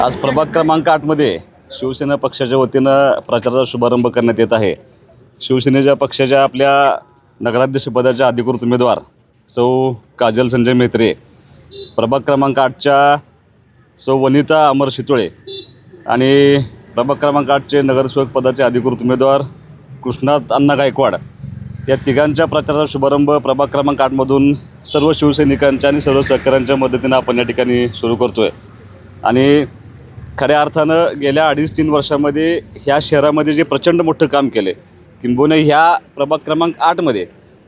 आज प्रभाग क्रमांक 8मध्ये शिवसेना पक्षाच्या वतीनं प्रचाराचा शुभारंभ करण्यात येत आहे। शिवसेनेच्या पक्षाच्या आपल्या नगराध्यक्षपदाच्या अधिकृत उमेदवार सौ काजल संजय मेत्रे, प्रभाग क्रमांक 8च्या सौ वनिता अमर शितोळे आणि प्रभाग क्रमांक 8चे नगरसेवक पदाचे अधिकृत उमेदवार कृष्णात अण्णा गायकवाड या तिघांच्या प्रचाराचा शुभारंभ प्रभाग क्रमांक 8मधून सर्व शिवसैनिकांच्या आणि सर्व सहकाऱ्यांच्या मदतीनं आपण या ठिकाणी सुरू करतो आहे। आणि खऱ्या अर्थानं गेल्या 2.5-3 वर्षामध्ये ह्या शहरामध्ये जे प्रचंड मोठं काम केले, किंबहुना ह्या प्रभाग क्रमांक 8मध्ये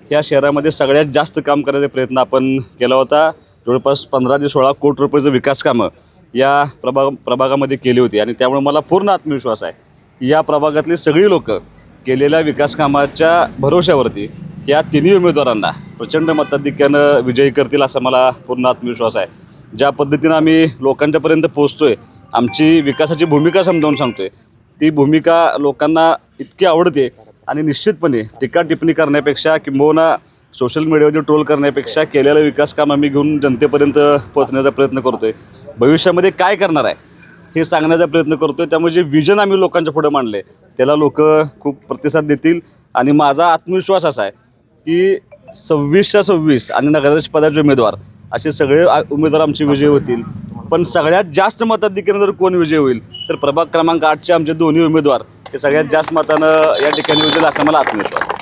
ह्या शहरामध्ये सगळ्यात जास्त काम करायचा प्रयत्न आपण केला होता। जवळपास 15 ते 16 कोटी रुपयाचं विकास कामं या प्रभागामध्ये केली होती आणि त्यामुळे मला पूर्ण आत्मविश्वास आहे की या प्रभागातली सगळी लोक केलेल्या विकास कामाच्या भरोश्यावरती या तिन्ही उमेदवारांना प्रचंड मताधिक्यानं विजयी करतील असा मला पूर्ण आत्मविश्वास आहे। ज्या पद्धतीनं आम्ही लोकांच्यापर्यंत पोहोचतोय, आमची विकासाची भूमिका समजावून सांगतोय, ती भूमिका लोकांना इतकी आवडते आणि निश्चितपणे टीका टिप्पणी करण्यापेक्षा किंबहुना सोशल मीडियावर ट्रोल करण्यापेक्षा केलेलं विकास काम आम्ही घेऊन जनतेपर्यंत पोहोचण्याचा प्रयत्न करतोय। भविष्यामध्ये काय करणार आहे हे सांगण्याचा प्रयत्न करतोय। त्यामुळे जे विजन आम्ही लोकांच्या पुढे मांडले त्याला लोक खूप प्रतिसाद देतील आणि माझा आत्मविश्वास असा आहे की 26च्या 26 आणि नगराध्यक्ष पदाचे उमेदवार असे सगळे उमेदवार आमचे विजयी होतील। पण सगळ्यात जास्त मताधिक्यानं जर कोण विजय होईल तर प्रभाग क्रमांक 8चे आमचे दोन्ही उमेदवार हे सगळ्यात जास्त मतानं या ठिकाणी होतील असा मला आत्मविश्वास आहे।